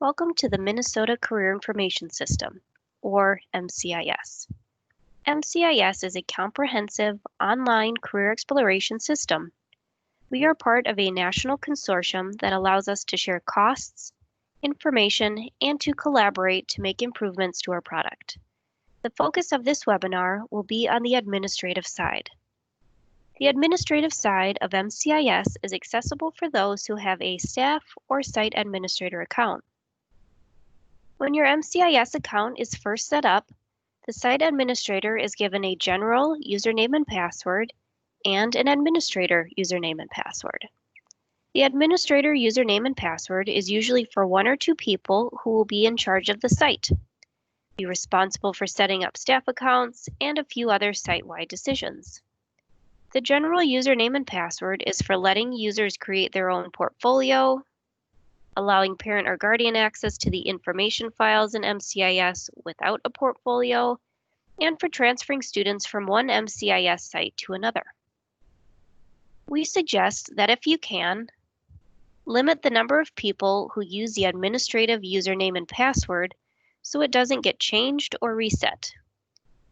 Welcome to the Minnesota Career Information System, or MCIS. MCIS is a comprehensive online career exploration system. We are part of a national consortium that allows us to share costs, information, and to collaborate to make improvements to our product. The focus of this webinar will be on the administrative side. The administrative side of MCIS is accessible for those who have a staff or site administrator account. When your MCIS account is first set up, the site administrator is given a general username and password and an administrator username and password. The administrator username and password is usually for one or two people who will be in charge of the site, be responsible for setting up staff accounts, and a few other site-wide decisions. The general username and password is for letting users create their own portfolio, allowing parent or guardian access to the information files in MCIS without a portfolio, and for transferring students from one MCIS site to another. We suggest that if you can, limit the number of people who use the administrative username and password so it doesn't get changed or reset.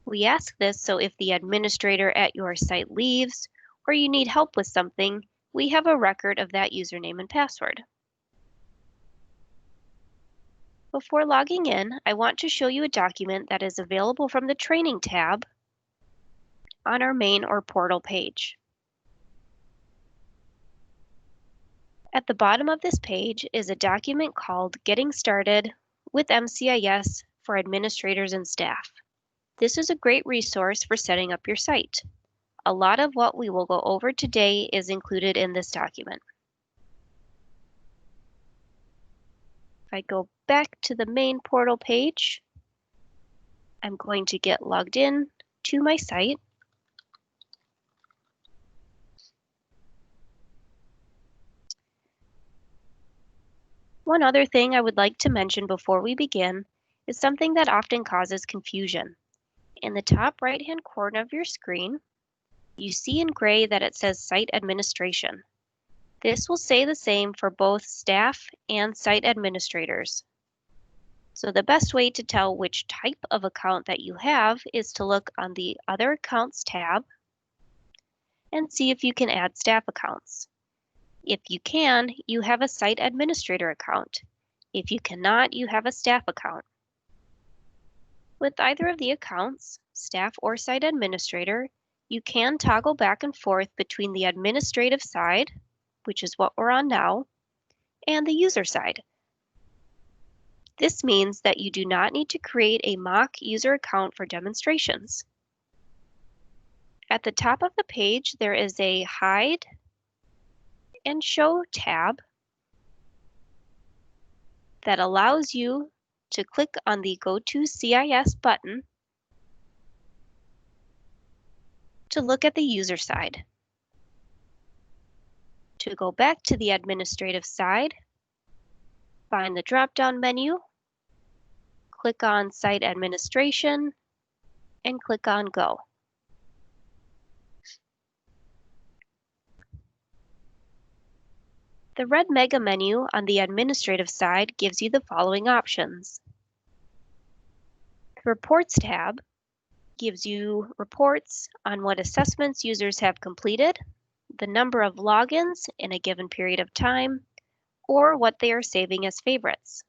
We ask this so if the administrator at your site leaves or you need help with something, we have a record of that username and password. Before logging in, I want to show you a document that is available from the Training tab on our main or portal page. At the bottom of this page is a document called Getting Started with MCIS for Administrators and Staff. This is a great resource for setting up your site. A lot of what we will go over today is included in this document. If I go back to the main portal page, I'm going to get logged in to my site. One other thing I would like to mention before we begin is something that often causes confusion. In the top right-hand corner of your screen, you see in gray that it says Site Administration. This will say the same for both staff and site administrators. So the best way to tell which type of account that you have is to look on the Other Accounts tab and see if you can add staff accounts. If you can, you have a site administrator account. If you cannot, you have a staff account. With either of the accounts, staff or site administrator, you can toggle back and forth between the administrative side, which is what we're on now, and the user side. This means that you do not need to create a mock user account for demonstrations. At the top of the page, there is a Hide and Show tab that allows you to click on the Go to CIS button to look at the user side. To go back to the administrative side, find the drop-down menu, click on Site Administration, and click on Go. The red mega menu on the administrative side gives you the following options. The Reports tab gives you reports on what assessments users have completed, the number of logins in a given period of time, or what they are saving as favorites.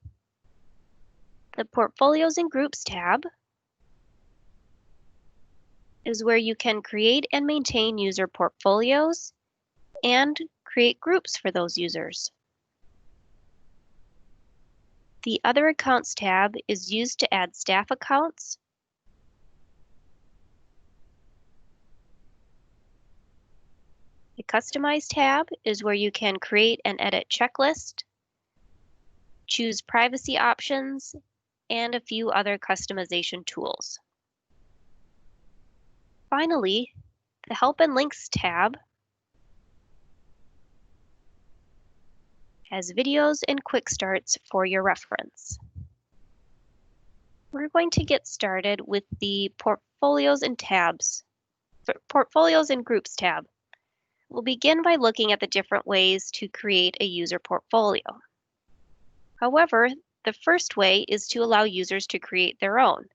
The Portfolios and Groups tab is where you can create and maintain user portfolios and create groups for those users. The Other Accounts tab is used to add staff accounts, the Customize tab is where you can create and edit checklist, choose privacy options, and a few other customization tools. Finally, the Help and Links tab has videos and quick starts for your reference. We're going to get started with the Portfolios and Groups tab. We'll begin by looking at the different ways to create a user portfolio. However, The first way is to allow users to create their own.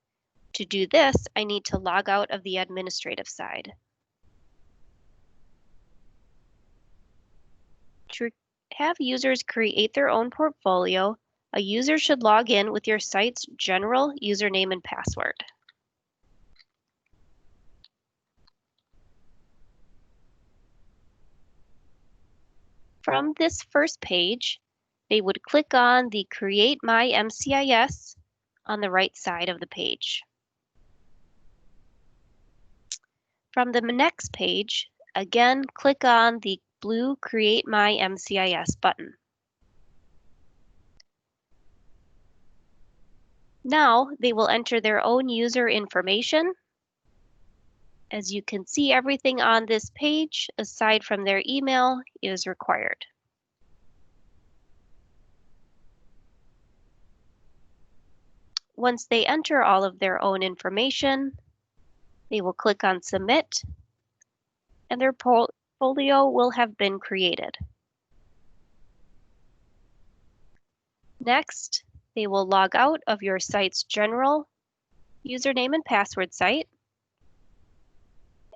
To do this, I need to log out of the administrative side. To have users create their own portfolio, a user should log in with your site's general username and password. From this first page, they would click on the Create My MCIS on the right side of the page. From the next page, again, click on the blue Create My MCIS button. Now they will enter their own user information. As you can see, everything on this page, aside from their email, is required. Once they enter all of their own information, they will click on Submit, and their portfolio will have been created. Next, they will log out of your site's general username and password site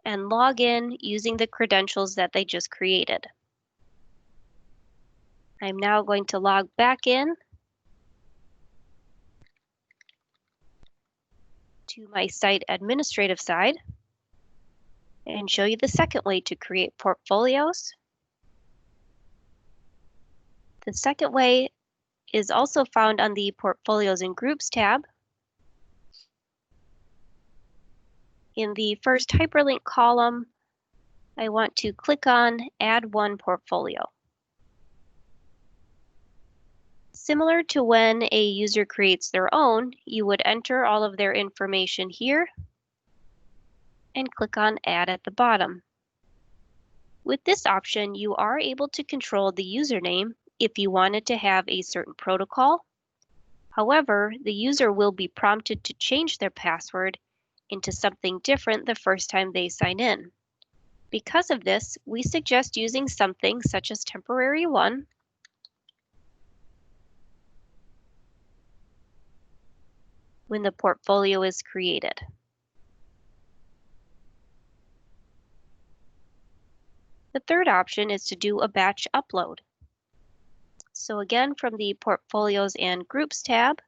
and log in using the credentials that they just created. I'm now going to log back in to my site administrative side and show you the second way to create portfolios. The second way is also found on the Portfolios and Groups tab. In the first hyperlink column, I want to click on Add One Portfolio. Similar to when a user creates their own, you would enter all of their information here and click on Add at the bottom. With this option, you are able to control the username if you wanted to have a certain protocol. However, the user will be prompted to change their password into something different the first time they sign in. Because of this, we suggest using something such as temporary one when the portfolio is created. The third option is to do a batch upload. So again, from the Portfolios and Groups tab,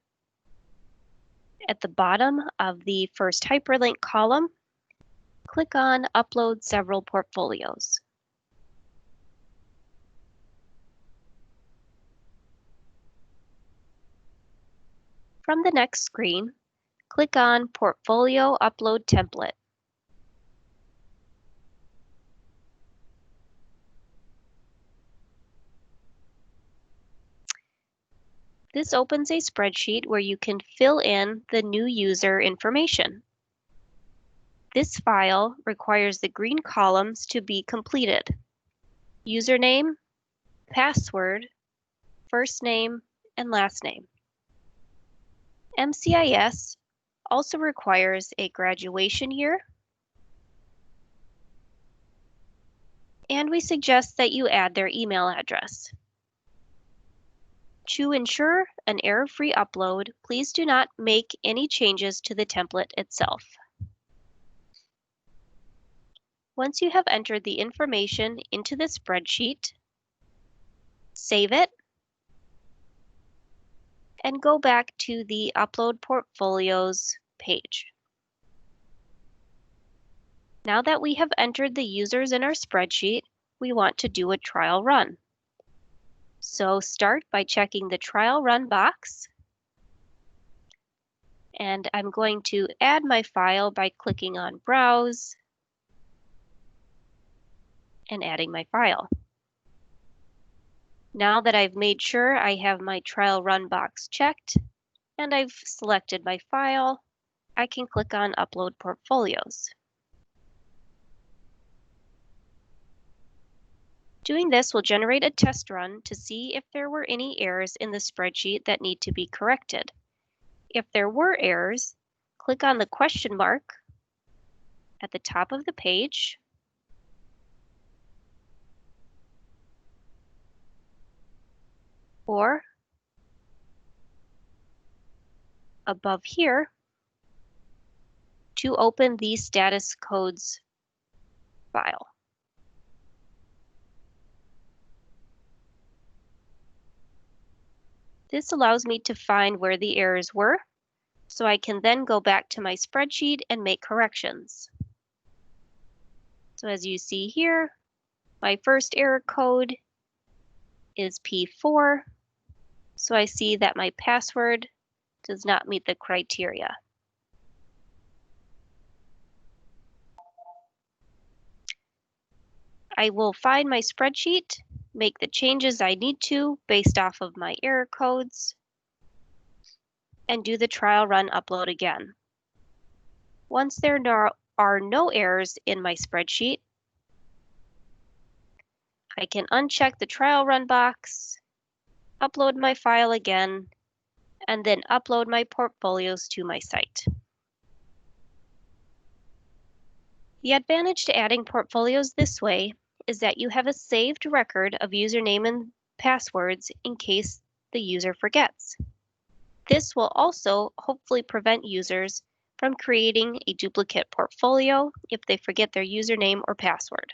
at the bottom of the first hyperlink column, click on Upload Several Portfolios. From the next screen, click on Portfolio Upload Template. This opens a spreadsheet where you can fill in the new user information. This file requires the green columns to be completed: username, password, first name, and last name. MCIS also requires a graduation year, and we suggest that you add their email address. To ensure an error-free upload, please do not make any changes to the template itself. Once you have entered the information into the spreadsheet, save it, and go back to the Upload Portfolios page. Now that we have entered the users in our spreadsheet, we want to do a trial run. So start by checking the trial run box, and I'm going to add my file by clicking on Browse and adding my file. Now that I've made sure I have my trial run box checked and I've selected my file, I can click on Upload Portfolios. Doing this will generate a test run to see if there were any errors in the spreadsheet that need to be corrected. If there were errors, click on the question mark at the top of the page or above here to open the status codes file. This allows me to find where the errors were, so I can then go back to my spreadsheet and make corrections. So as you see here, my first error code is P4, so I see that my password does not meet the criteria. I will find my spreadsheet, make the changes I need to based off of my error codes, and do the trial run upload again. Once there are no errors in my spreadsheet, I can uncheck the trial run box, upload my file again, and then upload my portfolios to my site. The advantage to adding portfolios this way is that you have a saved record of username and passwords in case the user forgets. This will also hopefully prevent users from creating a duplicate portfolio if they forget their username or password.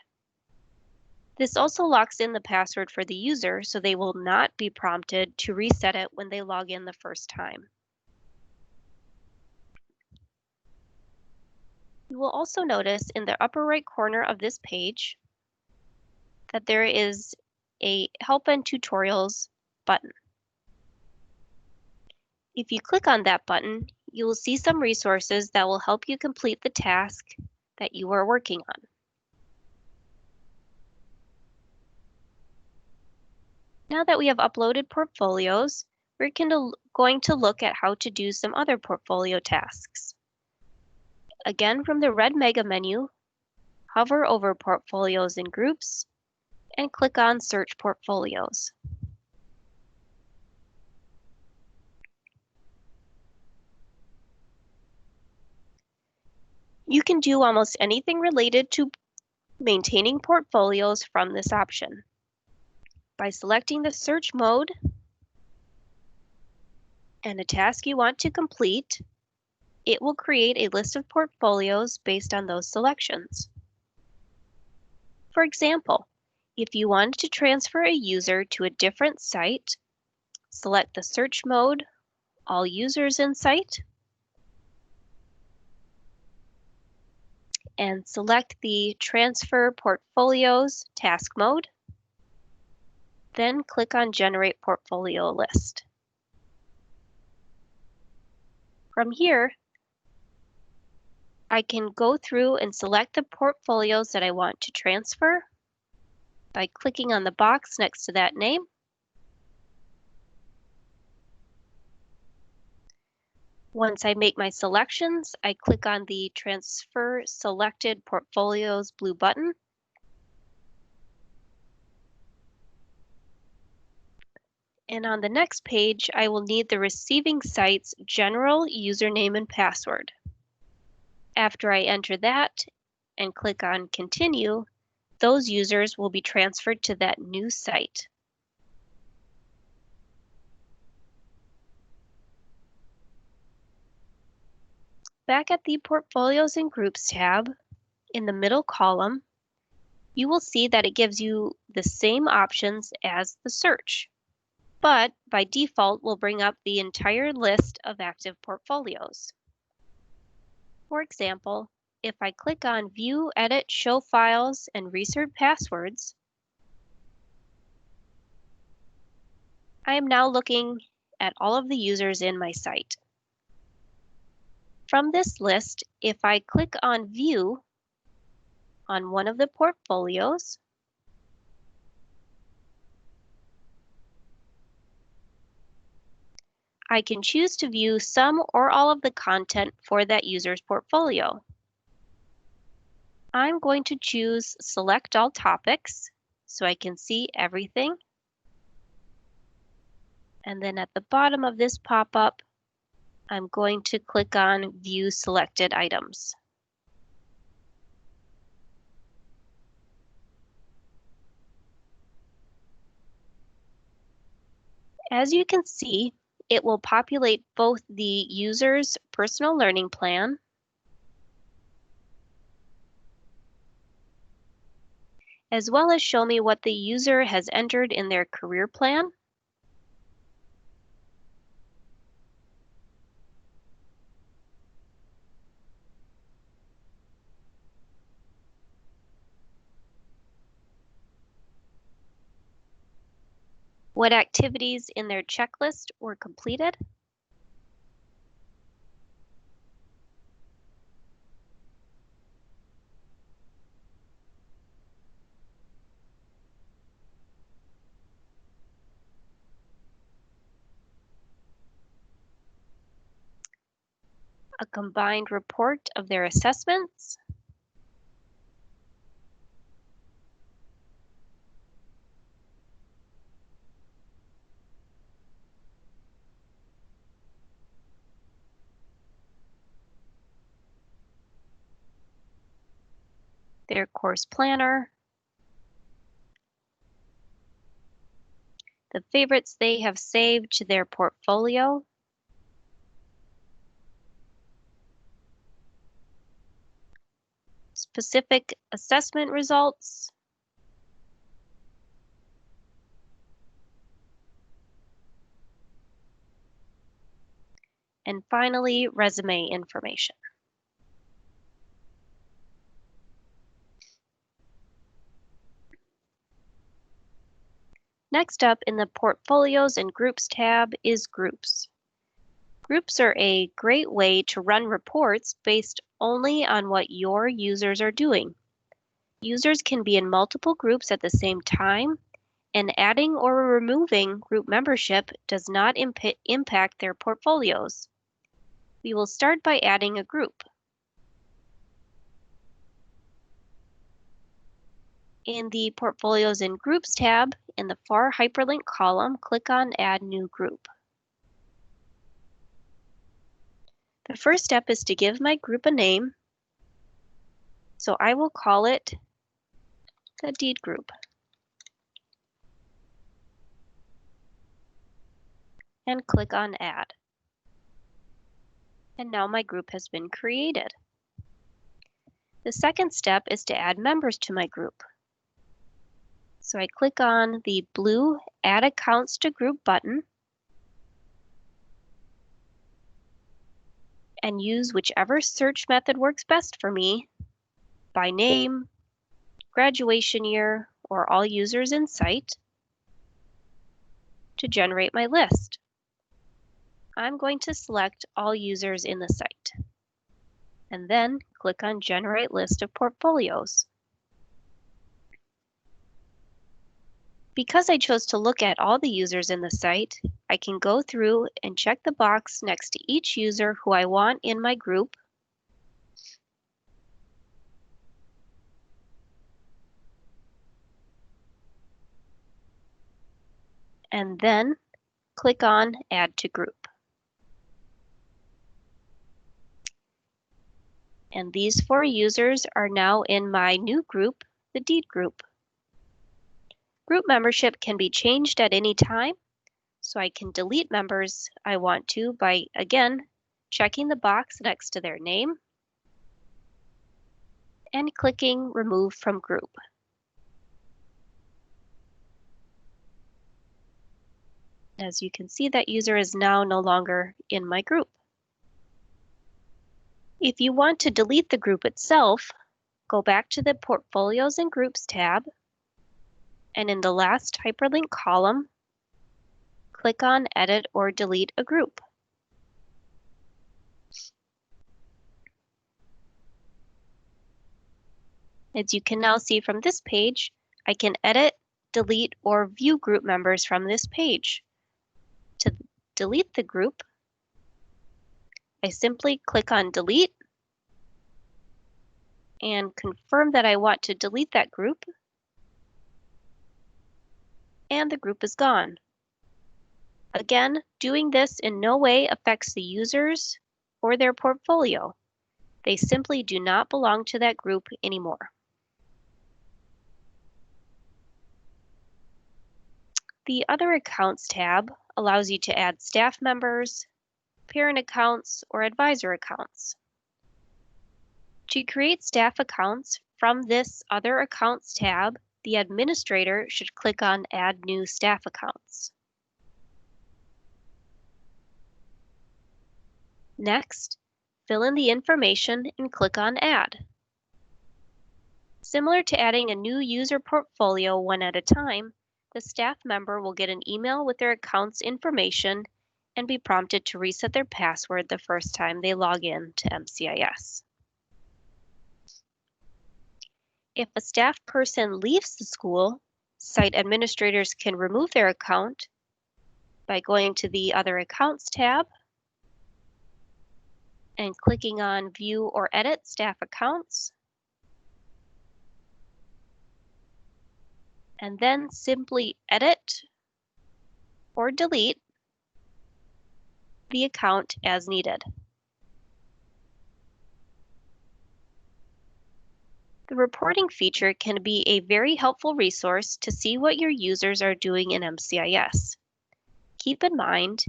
This also locks in the password for the user so they will not be prompted to reset it when they log in the first time. You will also notice in the upper right corner of this page that there is a Help and Tutorials button. If you click on that button, you will see some resources that will help you complete the task that you are working on. Now that we have uploaded portfolios, we're going to look at how to do some other portfolio tasks. Again, from the red mega menu, hover over Portfolios and Groups and click on Search Portfolios. You can do almost anything related to maintaining portfolios from this option. By selecting the search mode and a task you want to complete, it will create a list of portfolios based on those selections. For example, if you wanted to transfer a user to a different site, select the search mode, All Users in Site, and select the Transfer Portfolios task mode. Then click on Generate Portfolio List. From here, I can go through and select the portfolios that I want to transfer by clicking on the box next to that name. Once I make my selections, I click on the Transfer Selected Portfolios blue button. And on the next page, I will need the receiving site's general username and password. After I enter that and click on Continue, those users will be transferred to that new site. Back at the Portfolios and Groups tab, in the middle column, you will see that it gives you the same options as the search, but by default will bring up the entire list of active portfolios. For example, if I click on View, Edit, Show Files, and Reset Passwords, I am now looking at all of the users in my site. From this list, if I click on View on one of the portfolios, I can choose to view some or all of the content for that user's portfolio. I'm going to choose Select All Topics so I can see everything. And then at the bottom of this pop-up, I'm going to click on View Selected Items. As you can see, it will populate both the user's personal learning plan as well as show me what the user has entered in their career plan. What activities in their checklist were completed, a combined report of their assessments, their course planner, the favorites they have saved to their portfolio, specific assessment results, and finally, resume information. Next up in the Portfolios and Groups tab is Groups. Groups are a great way to run reports based only on what your users are doing. Users can be in multiple groups at the same time, and adding or removing group membership does not impact their portfolios. We will start by adding a group. In the Portfolios and Groups tab, in the far hyperlink column, click on Add New Group. The first step is to give my group a name, so I will call it the Deed Group. And click on Add. And now my group has been created. The second step is to add members to my group. So I click on the blue Add Accounts to Group button and use whichever search method works best for me, by name, graduation year, or all users in site, to generate my list. I'm going to select all users in the site, and then click on Generate List of Portfolios. Because I chose to look at all the users in the site, I can go through and check the box next to each user who I want in my group, and then click on Add to Group. And these 4 users are now in my new group, the Deed Group. Group membership can be changed at any time, so I can delete members I want to by, again, checking the box next to their name and clicking Remove from Group. As you can see, that user is now no longer in my group. If you want to delete the group itself, go back to the Portfolios and Groups tab, and in the last hyperlink column, click on Edit or Delete a Group. As you can now see from this page, I can edit, delete, or view group members from this page. To delete the group, I simply click on Delete and confirm that I want to delete that group, and the group is gone. Again, doing this in no way affects the users or their portfolio. They simply do not belong to that group anymore. The Other Accounts tab allows you to add staff members, parent accounts, or advisor accounts. To create staff accounts from this Other Accounts tab, the administrator should click on Add New Staff Accounts. Next, fill in the information and click on Add. Similar to adding a new user portfolio one at a time, the staff member will get an email with their account's information and be prompted to reset their password the first time they log in to MCIS. If a staff person leaves the school, site administrators can remove their account by going to the Other Accounts tab and clicking on View or Edit Staff Accounts, and then simply edit or delete the account as needed. The reporting feature can be a very helpful resource to see what your users are doing in MCIS. Keep in mind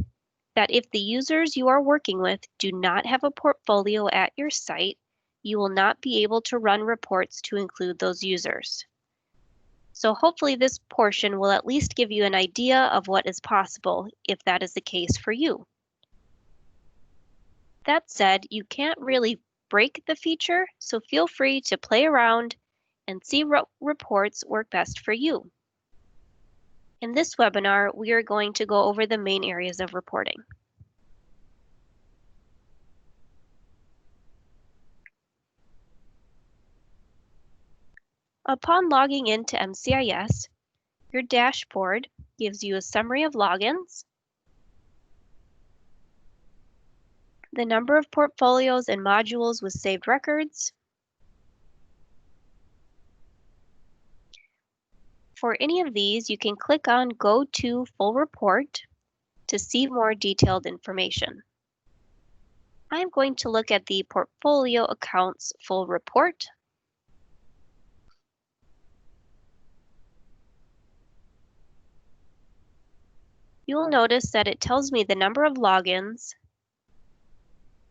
that if the users you are working with do not have a portfolio at your site, you will not be able to run reports to include those users. So hopefully this portion will at least give you an idea of what is possible if that is the case for you. That said, you can't really break the feature, so feel free to play around and see what reports work best for you. In this webinar, we are going to go over the main areas of reporting. Upon logging into MCIS, your dashboard gives you a summary of logins, the number of portfolios and modules with saved records. For any of these, you can click on Go to Full Report to see more detailed information. I'm going to look at the Portfolio Accounts Full Report. You will notice that it tells me the number of logins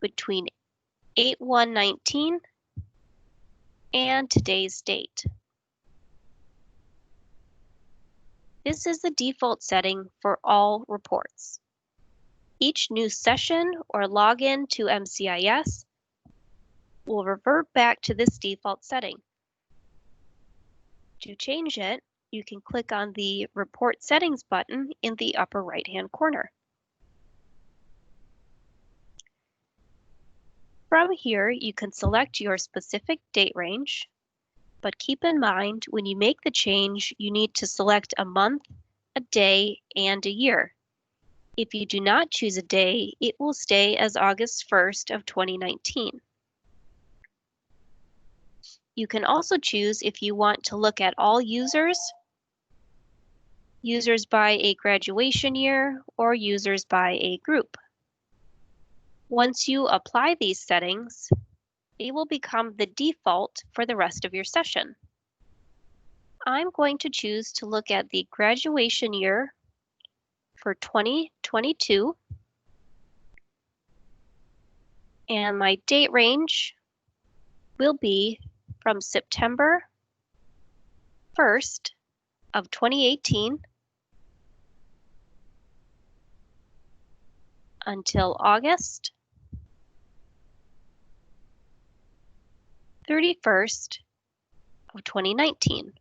between 8/1/19 and today's date. This is the default setting for all reports. Each new session or login to MCIS will revert back to this default setting. To change it, you can click on the Report Settings button in the upper right-hand corner. From here, you can select your specific date range, but keep in mind when you make the change, you need to select a month, a day, and a year. If you do not choose a day, it will stay as August 1st of 2019. You can also choose if you want to look at all users, users by a graduation year, or users by a group. Once you apply these settings, they will become the default for the rest of your session. I'm going to choose to look at the graduation year for 2022, and my date range will be from September 1st of 2018 until August 31st of 2019.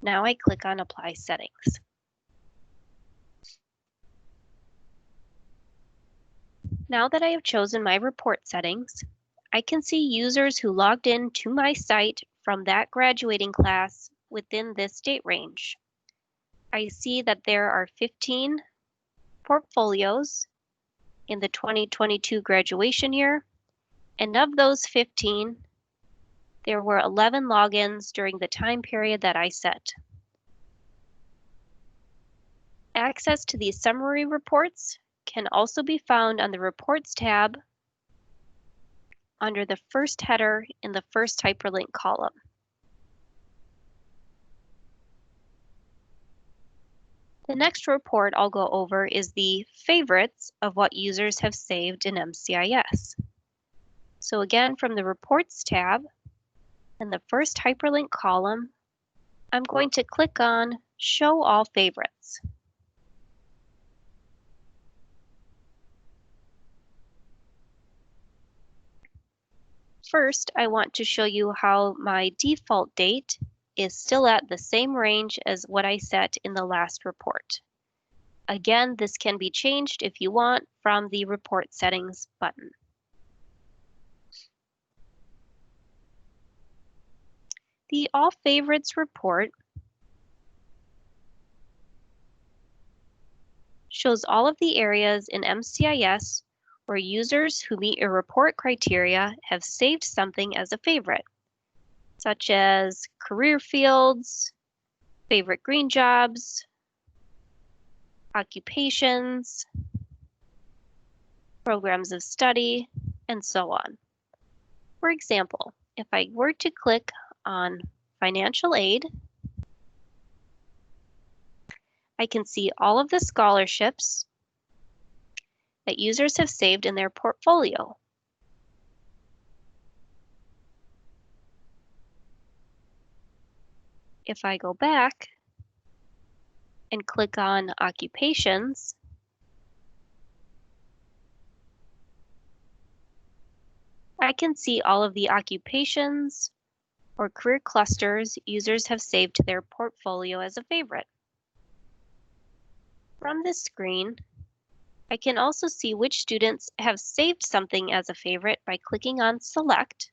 Now I click on Apply Settings. Now that I have chosen my report settings, I can see users who logged in to my site from that graduating class within this date range. I see that there are 15 portfolios in the 2022 graduation year, and of those 15, there were 11 logins during the time period that I set. Access to these summary reports can also be found on the Reports tab under the first header in the first hyperlink column. The next report I'll go over is the favorites of what users have saved in MCIS. So again, from the Reports tab, in the first hyperlink column, I'm going to click on Show All Favorites. First, I want to show you how my default date is still at the same range as what I set in the last report. Again, this can be changed if you want from the Report Settings button. The All Favorites report shows all of the areas in MCIS where users who meet a report criteria have saved something as a favorite, such as career fields, favorite green jobs, occupations, programs of study, and so on. For example, if I were to click on financial aid, I can see all of the scholarships that users have saved in their portfolio. If I go back and click on occupations, I can see all of the occupations or career clusters users have saved to their portfolio as a favorite. From this screen, I can also see which students have saved something as a favorite by clicking on Select.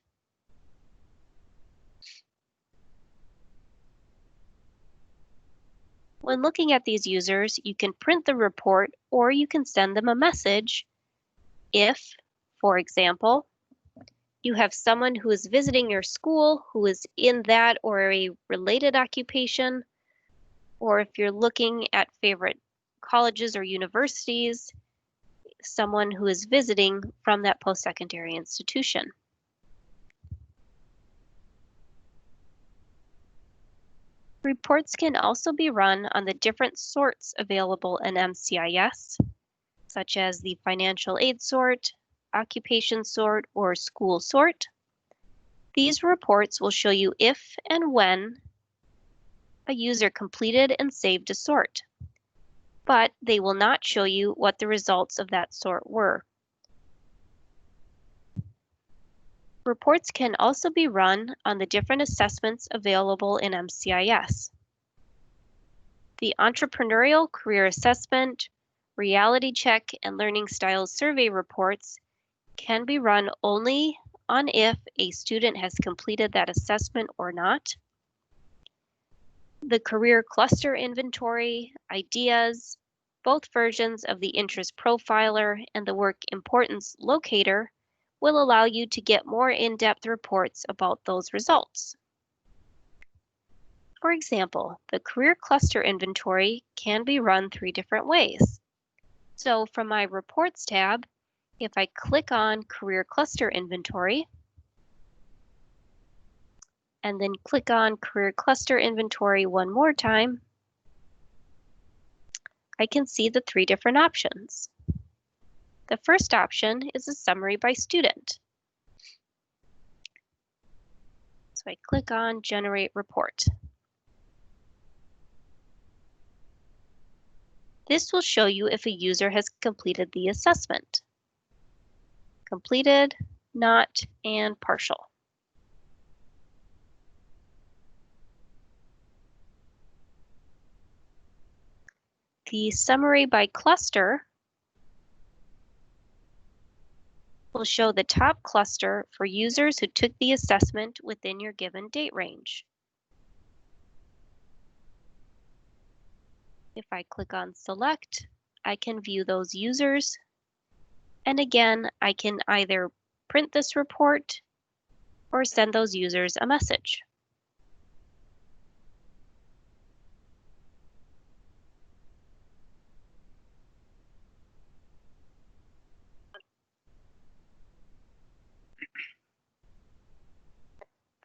When looking at these users, you can print the report or you can send them a message if, for example, you have someone who is visiting your school who is in that or a related occupation, or if you're looking at favorite colleges or universities, someone who is visiting from that post-secondary institution. Reports can also be run on the different sorts available in MCIS, such as the financial aid sort, occupation sort, or school sort. These reports will show you if and when a user completed and saved a sort, but they will not show you what the results of that sort were. Reports can also be run on the different assessments available in MCIS. The Entrepreneurial Career Assessment, Reality Check, and Learning Styles Survey reports can be run only on if a student has completed that assessment or not. The Career Cluster Inventory, Ideas, both versions of the Interest Profiler and the Work Importance Locator will allow you to get more in-depth reports about those results. For example, the Career Cluster Inventory can be run 3 different ways. So from my Reports tab, if I click on Career Cluster Inventory, and then click on Career Cluster Inventory one more time, I can see the 3 different options. The first option is a summary by student. So I click on Generate Report. This will show you if a user has completed the assessment. Completed, not, and partial. The summary by cluster will show the top cluster for users who took the assessment within your given date range. If I click on Select, I can view those users. And again, I can either print this report or send those users a message.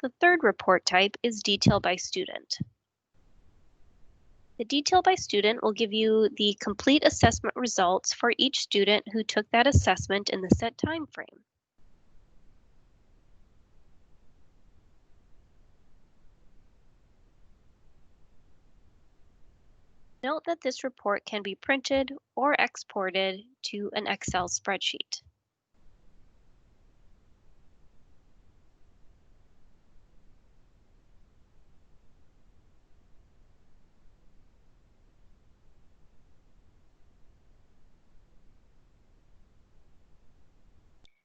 The third report type is Detail by Student. The detail by student will give you the complete assessment results for each student who took that assessment in the set time frame. Note that this report can be printed or exported to an Excel spreadsheet.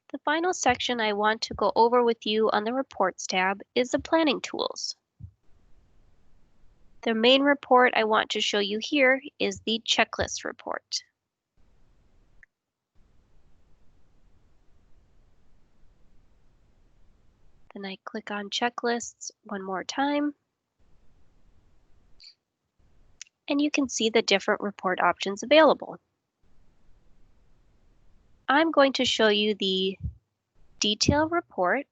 The final section I want to go over with you on the Reports tab is the planning tools. The main report I want to show you here is the checklist report. Then I click on checklists one more time. And you can see the different report options available. I'm going to show you the detail report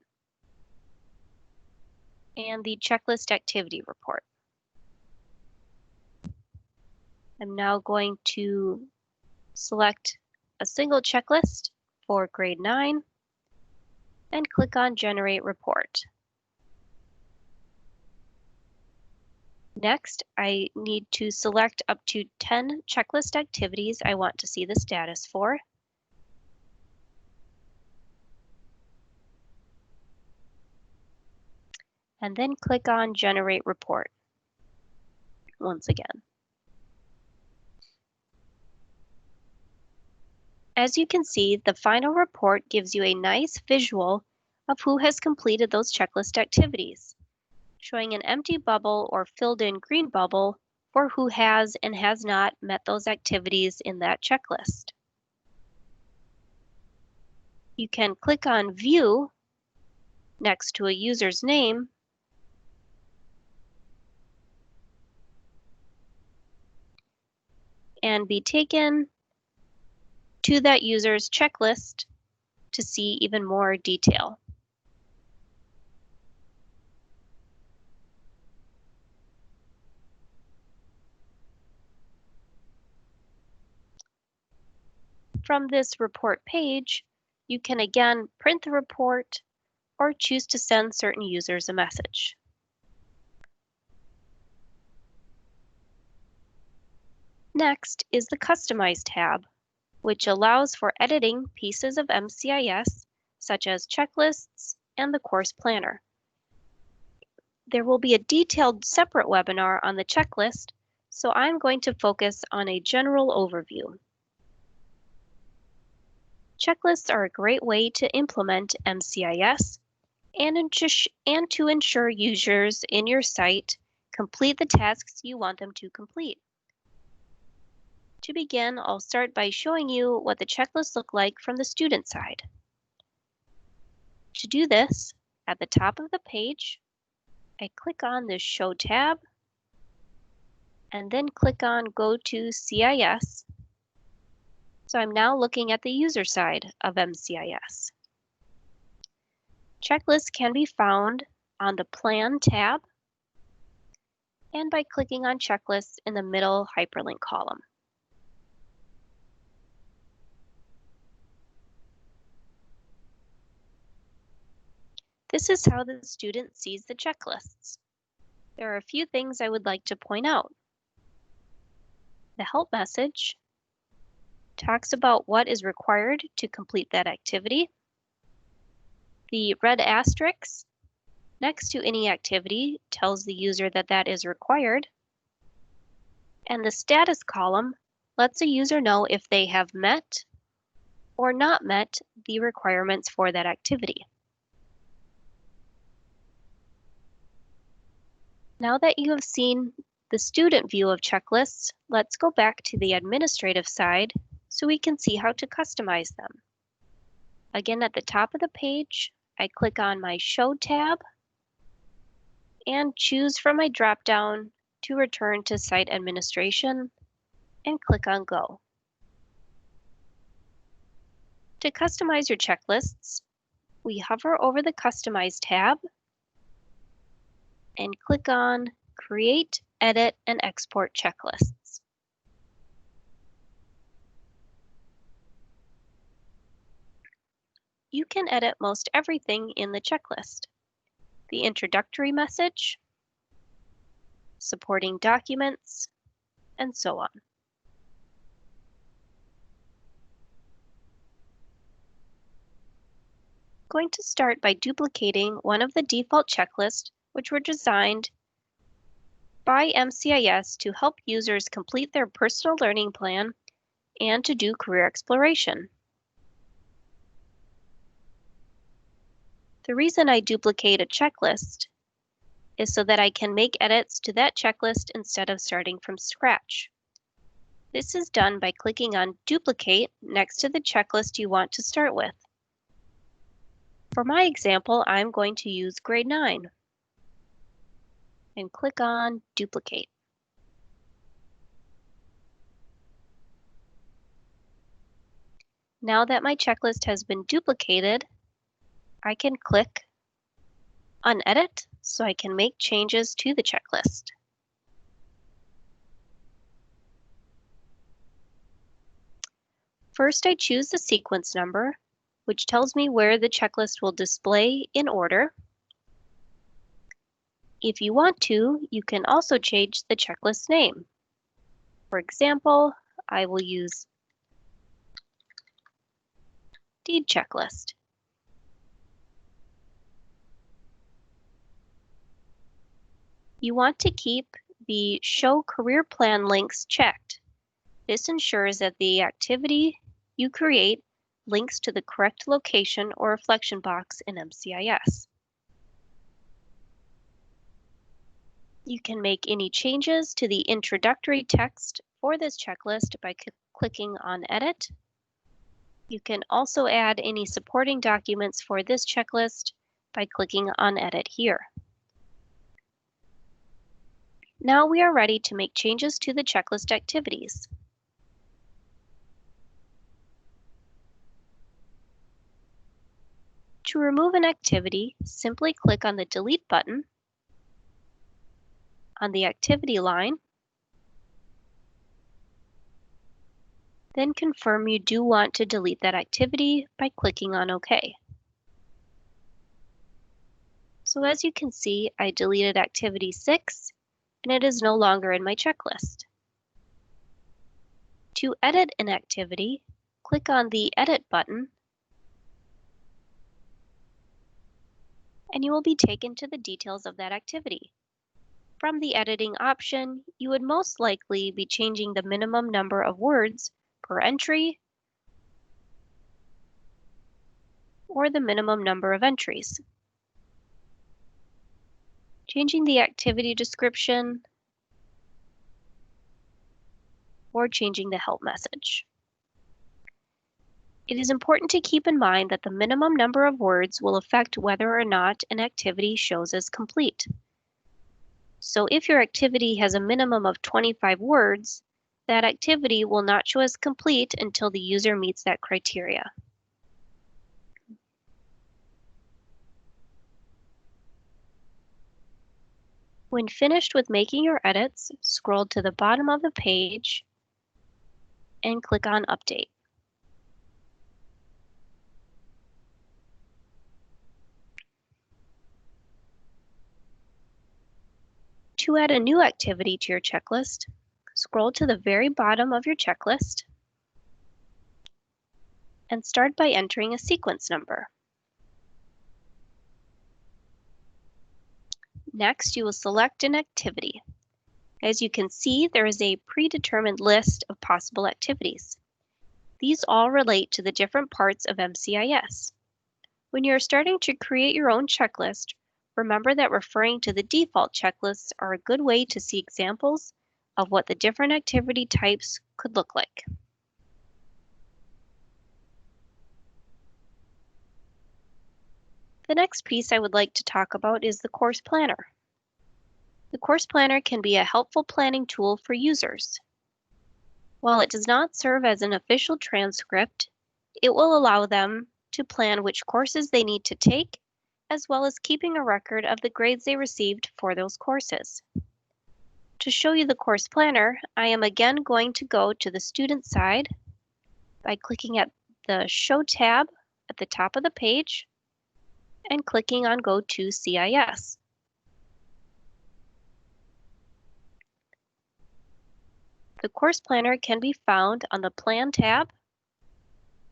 and the checklist activity report. I'm now going to select a single checklist for grade 9 and click on Generate Report. Next, I need to select up to 10 checklist activities I want to see the status for. And then click on Generate Report once again. As you can see, the final report gives you a nice visual of who has completed those checklist activities, showing an empty bubble or filled in green bubble for who has and has not met those activities in that checklist. You can click on View next to a user's name and be taken to that user's checklist to see even more detail. From this report page, you can again print the report or choose to send certain users a message. Next is the Customize tab, which allows for editing pieces of MCIS, such as checklists and the course planner. There will be a detailed separate webinar on the checklist, so I'm going to focus on a general overview. Checklists are a great way to implement MCIS and to ensure users in your site complete the tasks you want them to complete. To begin, I'll start by showing you what the checklists look like from the student side. To do this, at the top of the page, I click on the Show tab and then click on Go to CIS. So I'm now looking at the user side of MCIS. Checklists can be found on the Plan tab and by clicking on Checklists in the middle hyperlink column. This is how the student sees the checklists. There are a few things I would like to point out. The help message talks about what is required to complete that activity. The red asterisk next to any activity tells the user that that is required. And the status column lets a user know if they have met or not met the requirements for that activity. Now that you have seen the student view of checklists, let's go back to the administrative side so we can see how to customize them. Again, at the top of the page, I click on my Show tab and choose from my drop-down to return to Site Administration and click on Go. To customize your checklists, we hover over the Customize tab and click on Create edit and export checklists. You can edit most everything in the checklist: the introductory message, supporting documents, and so on. I'm going to start by duplicating one of the default checklists, which were designed by MCIS to help users complete their personal learning plan and to do career exploration. The reason I duplicate a checklist is so that I can make edits to that checklist instead of starting from scratch. This is done by clicking on Duplicate next to the checklist you want to start with. For my example, I'm going to use grade 9 and click on Duplicate. Now that my checklist has been duplicated, I can click on Edit so I can make changes to the checklist. First, I choose the sequence number, which tells me where the checklist will display in order. If you want to, you can also change the checklist name. For example, I will use Deed Checklist. You want to keep the Show Career Plan links checked. This ensures that the activity you create links to the correct location or reflection box in MCIS. You can make any changes to the introductory text for this checklist by clicking on Edit. You can also add any supporting documents for this checklist by clicking on Edit here. Now we are ready to make changes to the checklist activities. To remove an activity, simply click on the Delete button on the activity line, then confirm you do want to delete that activity by clicking on OK. So as you can see, I deleted activity 6, and it is no longer in my checklist. To edit an activity, click on the Edit button, and you will be taken to the details of that activity. From the editing option, you would most likely be changing the minimum number of words per entry or the minimum number of entries. Changing the activity description or changing the help message. It is important to keep in mind that the minimum number of words will affect whether or not an activity shows as complete. So if your activity has a minimum of 25 words, that activity will not show as complete until the user meets that criteria. When finished with making your edits, scroll to the bottom of the page and click on Update. To add a new activity to your checklist, scroll to the very bottom of your checklist and start by entering a sequence number. Next, you will select an activity. As you can see, there is a predetermined list of possible activities. These all relate to the different parts of MCIS. When you're starting to create your own checklist, remember that referring to the default checklists are a good way to see examples of what the different activity types could look like. The next piece I would like to talk about is the course planner. The course planner can be a helpful planning tool for users. While it does not serve as an official transcript, it will allow them to plan which courses they need to take, as well as keeping a record of the grades they received for those courses. To show you the course planner, I am again going to go to the student side by clicking at the Show tab at the top of the page and clicking on Go to CIS. The course planner can be found on the Plan tab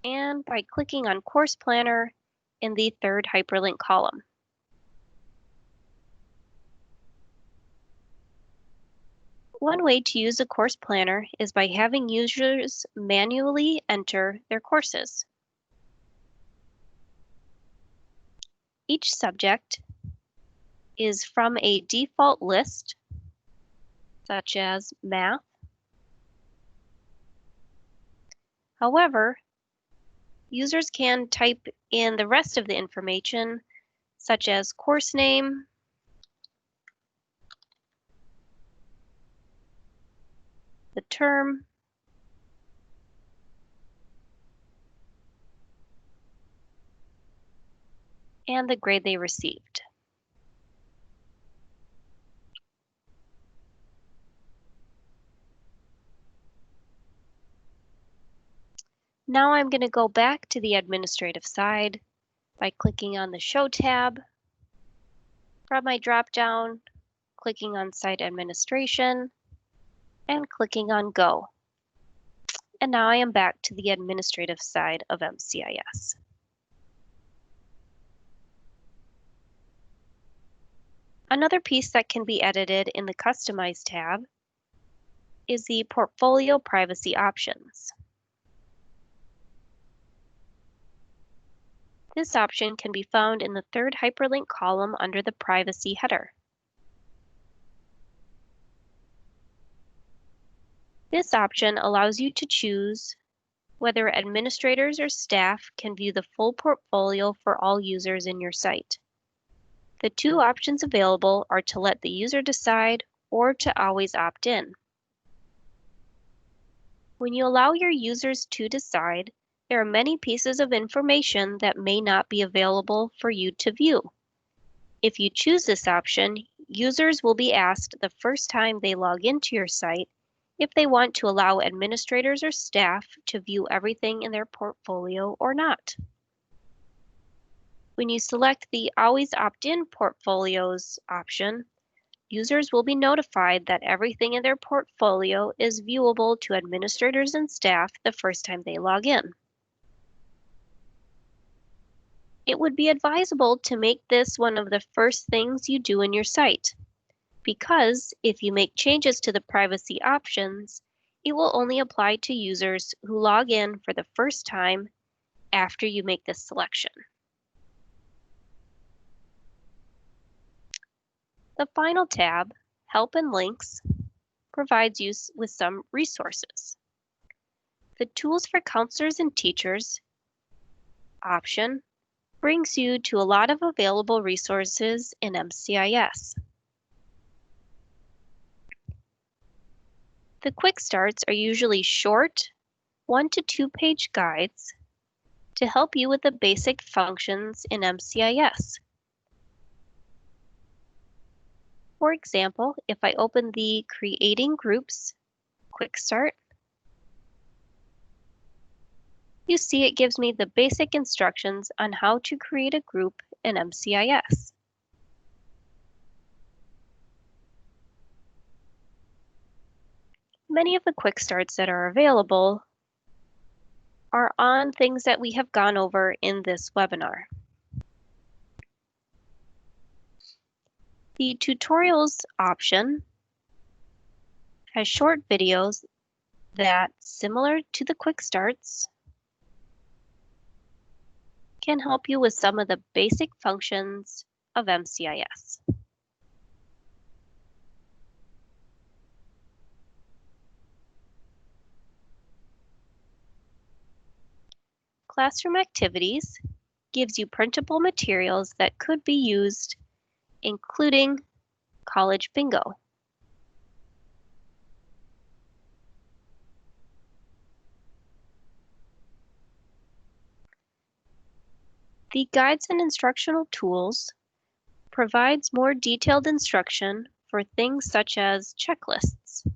and by clicking on Course Planner in the third hyperlink column. One way to use a course planner is by having users manually enter their courses. Each subject is from a default list, such as math. However, users can type in the rest of the information, such as course name, the term, and the grade they received. Now I'm going to go back to the administrative side by clicking on the Show tab. From my drop-down, clicking on Site Administration, and clicking on Go. And now I am back to the administrative side of MCIS. Another piece that can be edited in the Customize tab is the Portfolio Privacy options. This option can be found in the third hyperlink column under the Privacy header. This option allows you to choose whether administrators or staff can view the full portfolio for all users in your site. The two options available are to let the user decide or to always opt in. When you allow your users to decide, there are many pieces of information that may not be available for you to view. If you choose this option, users will be asked the first time they log into your site if they want to allow administrators or staff to view everything in their portfolio or not. When you select the Always Opt-in Portfolios option, users will be notified that everything in their portfolio is viewable to administrators and staff the first time they log in. It would be advisable to make this one of the first things you do in your site, because if you make changes to the privacy options, it will only apply to users who log in for the first time after you make this selection. The final tab, Help and Links, provides you with some resources. The Tools for Counselors and Teachers option brings you to a lot of available resources in MCIS. The quick starts are usually short, 1 to 2 page guides to help you with the basic functions in MCIS. For example, if I open the Creating Groups Quick Start, you see it gives me the basic instructions on how to create a group in MCIS. Many of the quick starts that are available are on things that we have gone over in this webinar. The Tutorials option has short videos that, similar to the quick starts, can help you with some of the basic functions of MCIS. Classroom Activities gives you printable materials that could be used, including College Bingo. The Guides and Instructional Tools provides more detailed instruction for things such as checklists,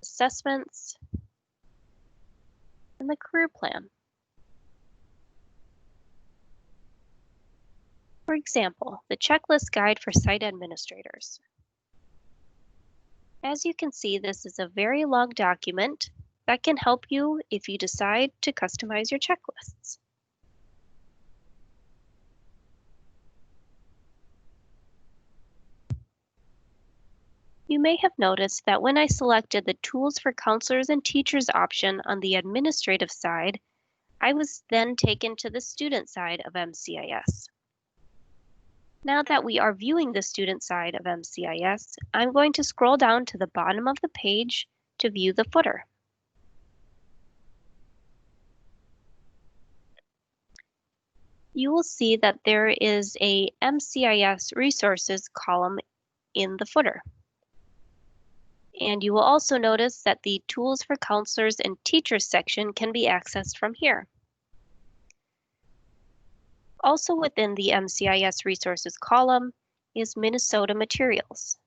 assessments, and the career plan. For example, the checklist guide for site administrators. As you can see, this is a very long document that can help you if you decide to customize your checklists. You may have noticed that when I selected the Tools for Counselors and Teachers option on the administrative side, I was then taken to the student side of MCIS. Now that we are viewing the student side of MCIS, I'm going to scroll down to the bottom of the page to view the footer. You will see that there is a MCIS resources column in the footer. And you will also notice that the Tools for Counselors and Teachers section can be accessed from here. Also within the MCIS resources column is Minnesota Materials.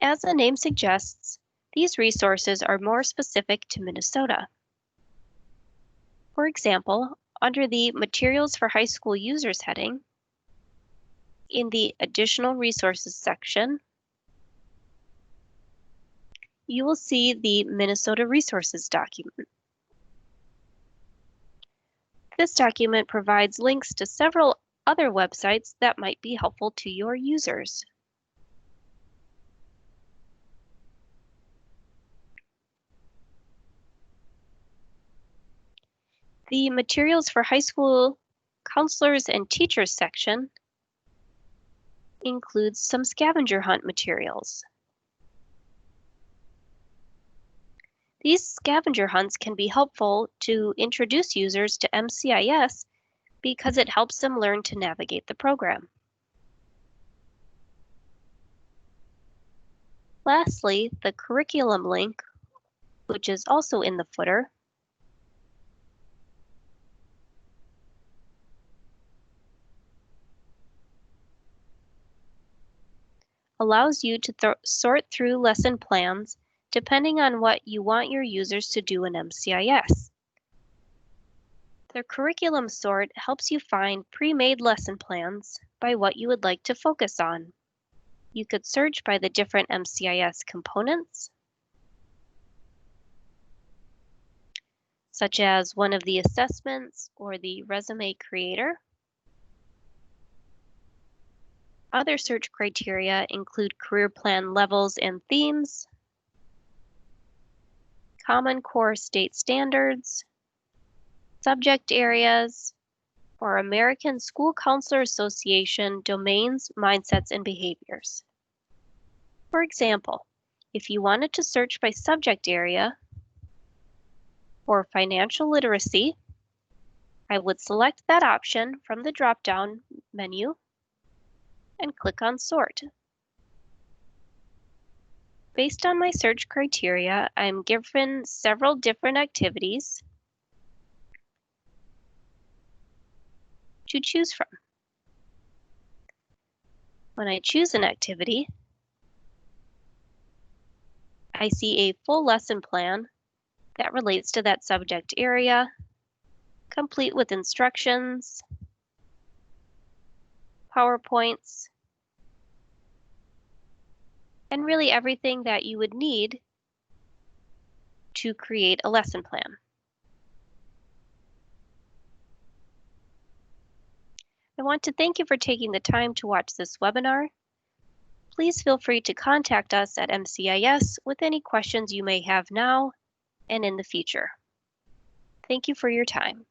As the name suggests, these resources are more specific to Minnesota. For example, under the Materials for High School Users heading, in the Additional Resources section, you will see the Minnesota Resources document. This document provides links to several other websites that might be helpful to your users. The Materials for High School Counselors and Teachers section includes some scavenger hunt materials. These scavenger hunts can be helpful to introduce users to MCIS because it helps them learn to navigate the program. Lastly, the curriculum link, which is also in the footer, allows you to sort through lesson plans depending on what you want your users to do in MCIS. The curriculum sort helps you find pre-made lesson plans by what you would like to focus on. You could search by the different MCIS components, such as one of the assessments or the resume creator. Other search criteria include career plan levels and themes, Common Core state standards, subject areas, or American School Counselor Association domains, mindsets, and behaviors. For example, if you wanted to search by subject area for financial literacy, I would select that option from the drop-down menu and click on Sort. Based on my search criteria, I'm given several different activities to choose from. When I choose an activity, I see a full lesson plan that relates to that subject area, complete with instructions, PowerPoints, and really everything that you would need to create a lesson plan. I want to thank you for taking the time to watch this webinar. Please feel free to contact us at MCIS with any questions you may have now and in the future. Thank you for your time.